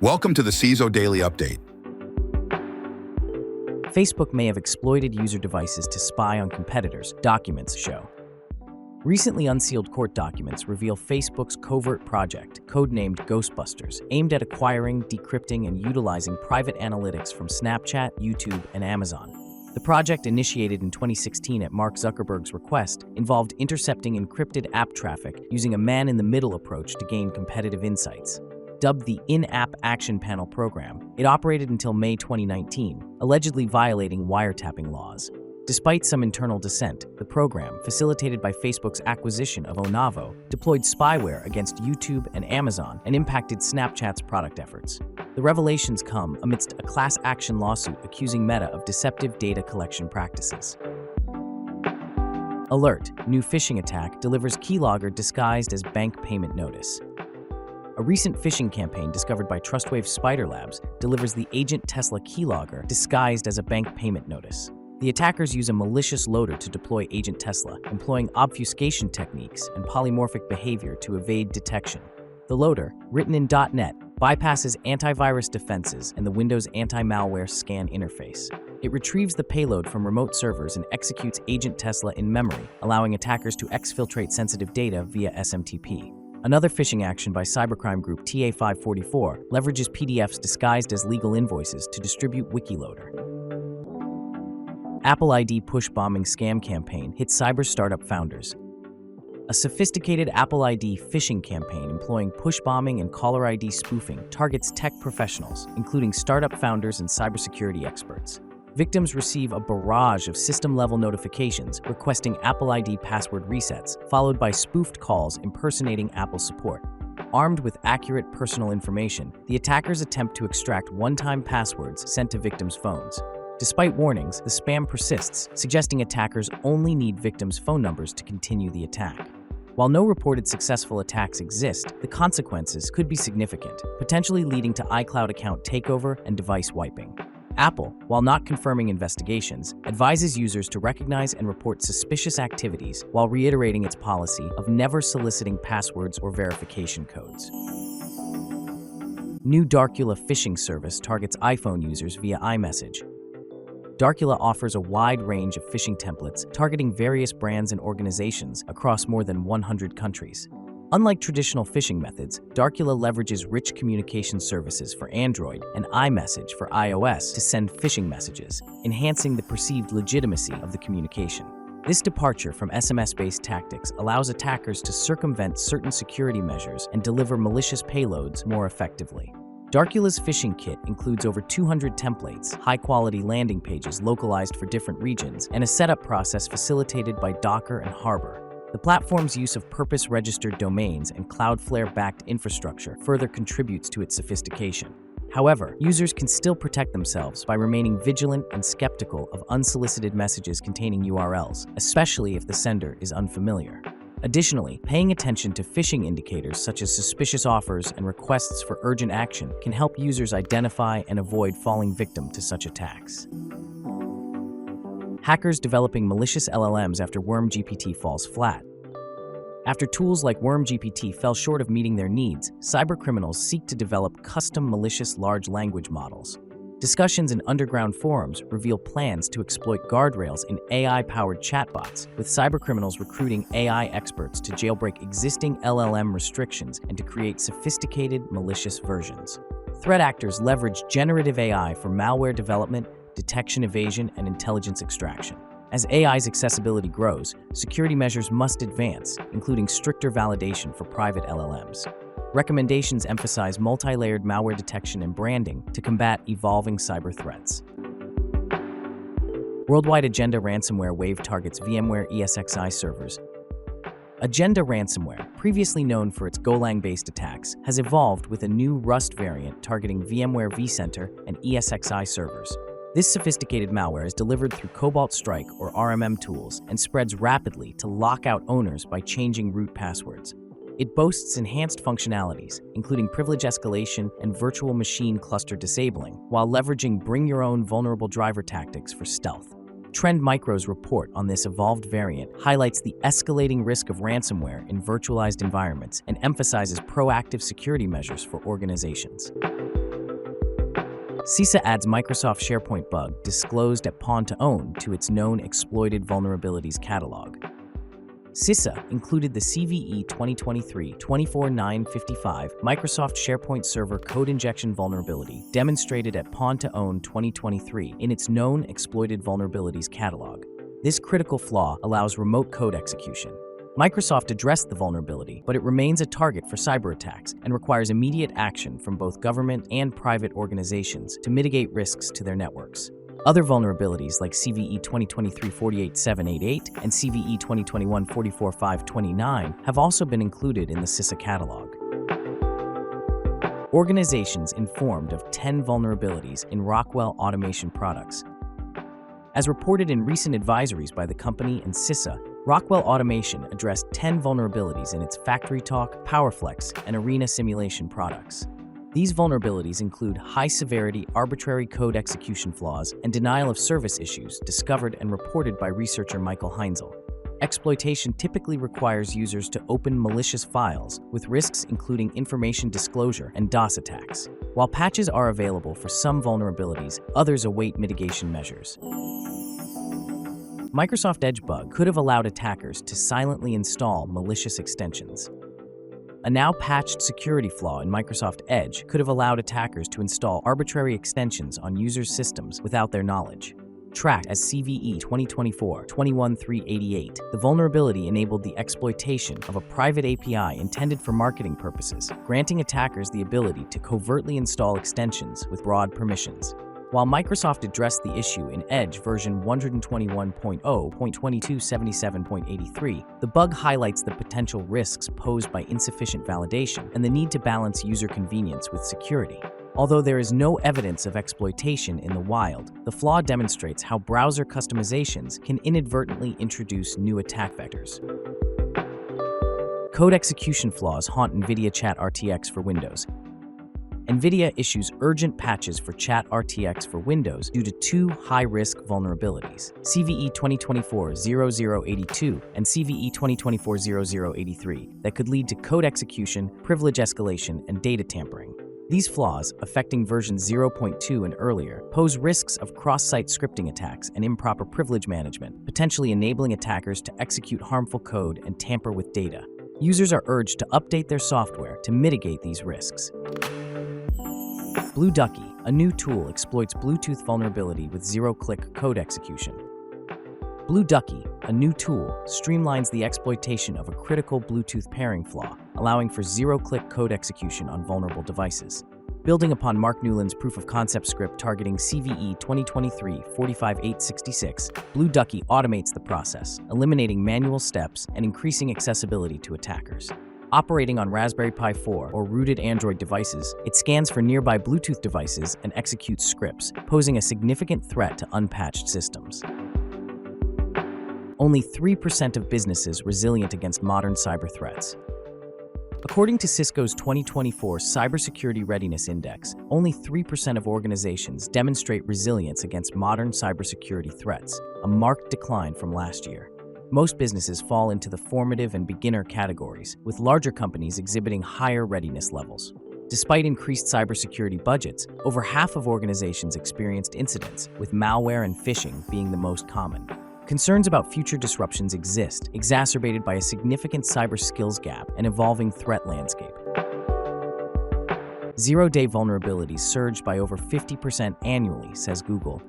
Welcome to the CISO Daily Update. Facebook may have exploited user devices to spy on competitors, documents show. Recently unsealed court documents reveal Facebook's covert project, codenamed Ghostbusters, aimed at acquiring, decrypting, and utilizing private analytics from Snapchat, YouTube, and Amazon. The project, initiated in 2016 at Mark Zuckerberg's request, involved intercepting encrypted app traffic using a man-in-the-middle approach to gain competitive insights. Dubbed the In-App Action Panel program, it operated until May 2019, allegedly violating wiretapping laws. Despite some internal dissent, the program, facilitated by Facebook's acquisition of Onavo, deployed spyware against YouTube and Amazon and impacted Snapchat's product efforts. The revelations come amidst a class action lawsuit accusing Meta of deceptive data collection practices. Alert: new phishing attack delivers Keylogger disguised as bank payment notice. A recent phishing campaign discovered by Trustwave Spider Labs delivers the Agent Tesla Keylogger disguised as a bank payment notice. The attackers use a malicious loader to deploy Agent Tesla, employing obfuscation techniques and polymorphic behavior to evade detection. The loader, written in .NET, bypasses antivirus defenses and the Windows anti-malware scan interface. It retrieves the payload from remote servers and executes Agent Tesla in memory, allowing attackers to exfiltrate sensitive data via SMTP. Another phishing action by cybercrime group TA544 leverages PDFs disguised as legal invoices to distribute WikiLoader. Apple ID push bombing scam campaign hits cyber startup founders. A sophisticated Apple ID phishing campaign employing push bombing and caller ID spoofing targets tech professionals, including startup founders and cybersecurity experts. Victims receive a barrage of system-level notifications requesting Apple ID password resets, followed by spoofed calls impersonating Apple support. Armed with accurate personal information, the attackers attempt to extract one-time passwords sent to victims' phones. Despite warnings, the spam persists, suggesting attackers only need victims' phone numbers to continue the attack. While no reported successful attacks exist, the consequences could be significant, potentially leading to iCloud account takeover and device wiping. Apple, while not confirming investigations, advises users to recognize and report suspicious activities while reiterating its policy of never soliciting passwords or verification codes. New Darcula Phishing Service targets iPhone users via iMessage. Darcula offers a wide range of phishing templates targeting various brands and organizations across more than 100 countries. Unlike traditional phishing methods, Darcula leverages rich communication services for Android and iMessage for iOS to send phishing messages, enhancing the perceived legitimacy of the communication. This departure from SMS-based tactics allows attackers to circumvent certain security measures and deliver malicious payloads more effectively. Darcula's phishing kit includes over 200 templates, high-quality landing pages localized for different regions, and a setup process facilitated by Docker and Harbor. The platform's use of purpose-registered domains and Cloudflare-backed infrastructure further contributes to its sophistication. However, users can still protect themselves by remaining vigilant and skeptical of unsolicited messages containing URLs, especially if the sender is unfamiliar. Additionally, paying attention to phishing indicators such as suspicious offers and requests for urgent action can help users identify and avoid falling victim to such attacks. Hackers developing malicious LLMs after WormGPT falls flat. After tools like WormGPT fell short of meeting their needs, cybercriminals seek to develop custom malicious large language models. Discussions in underground forums reveal plans to exploit guardrails in AI-powered chatbots, with cybercriminals recruiting AI experts to jailbreak existing LLM restrictions and to create sophisticated, malicious versions. Threat actors leverage generative AI for malware development, detection evasion, and intelligence extraction. As AI's accessibility grows, security measures must advance, including stricter validation for private LLMs. Recommendations emphasize multi-layered malware detection and branding to combat evolving cyber threats. Worldwide Agenda ransomware wave targets VMware ESXi servers. Agenda ransomware, previously known for its Golang-based attacks, has evolved with a new Rust variant targeting VMware vCenter and ESXi servers. This sophisticated malware is delivered through Cobalt Strike or RMM tools and spreads rapidly to lock out owners by changing root passwords. It boasts enhanced functionalities, including privilege escalation and virtual machine cluster disabling, while leveraging bring-your-own vulnerable driver tactics for stealth. Trend Micro's report on this evolved variant highlights the escalating risk of ransomware in virtualized environments and emphasizes proactive security measures for organizations. CISA adds Microsoft SharePoint bug disclosed at pawn to own to its known exploited vulnerabilities catalog. CISA included the CVE 2023-24955 Microsoft SharePoint Server code injection vulnerability demonstrated at pawn to own 2023 in its known exploited vulnerabilities catalog. This critical flaw allows remote code execution. Microsoft addressed the vulnerability, but it remains a target for cyber attacks and requires immediate action from both government and private organizations to mitigate risks to their networks. Other vulnerabilities like CVE 2023-48788 and CVE 2021-44529 have also been included in the CISA catalog. Organizations informed of 10 vulnerabilities in Rockwell automation products. As reported in recent advisories by the company and CISA, Rockwell Automation addressed 10 vulnerabilities in its FactoryTalk, PowerFlex, and Arena simulation products. These vulnerabilities include high-severity arbitrary code execution flaws and denial-of-service issues discovered and reported by researcher Michael Heinzel. Exploitation typically requires users to open malicious files, with risks including information disclosure and DOS attacks. While patches are available for some vulnerabilities, others await mitigation measures. Microsoft Edge bug could have allowed attackers to silently install malicious extensions. A now-patched security flaw in Microsoft Edge could have allowed attackers to install arbitrary extensions on users' systems without their knowledge. Tracked as CVE 2024-21388, the vulnerability enabled the exploitation of a private API intended for marketing purposes, granting attackers the ability to covertly install extensions with broad permissions. While Microsoft addressed the issue in Edge version 121.0.2277.83, the bug highlights the potential risks posed by insufficient validation and the need to balance user convenience with security. Although there is no evidence of exploitation in the wild, the flaw demonstrates how browser customizations can inadvertently introduce new attack vectors. Code execution flaws haunt NVIDIA ChatRTX for Windows. NVIDIA issues urgent patches for ChatRTX for Windows due to two high-risk vulnerabilities, CVE 2024-0082 and CVE 2024-0083, that could lead to code execution, privilege escalation, and data tampering. These flaws, affecting version 0.2 and earlier, pose risks of cross-site scripting attacks and improper privilege management, potentially enabling attackers to execute harmful code and tamper with data. Users are urged to update their software to mitigate these risks. BlueDucky, a new tool, exploits Bluetooth vulnerability with zero-click code execution. BlueDucky, a new tool, streamlines the exploitation of a critical Bluetooth pairing flaw, allowing for zero-click code execution on vulnerable devices. Building upon Mark Newland's proof-of-concept script targeting CVE 2023-45866, BlueDucky automates the process, eliminating manual steps and increasing accessibility to attackers. Operating on Raspberry Pi 4 or rooted Android devices, it scans for nearby Bluetooth devices and executes scripts, posing a significant threat to unpatched systems. Only 3% of businesses resilient against modern cyber threats. According to Cisco's 2024 Cybersecurity Readiness Index, only 3% of organizations demonstrate resilience against modern cybersecurity threats, a marked decline from last year. Most businesses fall into the formative and beginner categories, with larger companies exhibiting higher readiness levels. Despite increased cybersecurity budgets, over half of organizations experienced incidents, with malware and phishing being the most common. Concerns about future disruptions exist, exacerbated by a significant cyber skills gap and evolving threat landscape. Zero-day vulnerabilities surged by over 50% annually, says Google.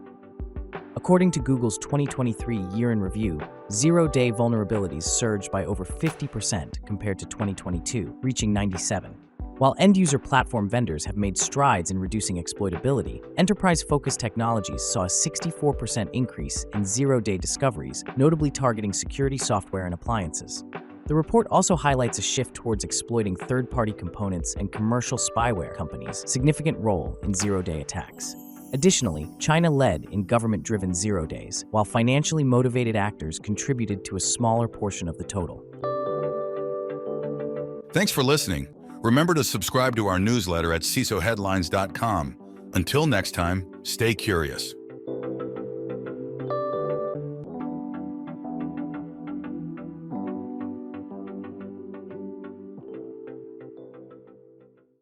According to Google's 2023 year-in review, zero-day vulnerabilities surged by over 50% compared to 2022, reaching 97. While end-user platform vendors have made strides in reducing exploitability, enterprise-focused technologies saw a 64% increase in zero-day discoveries, notably targeting security software and appliances. The report also highlights a shift towards exploiting third-party components and commercial spyware companies' significant role in zero-day attacks. Additionally, China led in government-driven zero days, while financially motivated actors contributed to a smaller portion of the total. Thanks for listening. Remember to subscribe to our newsletter at CISOheadlines.com. Until next time, stay curious.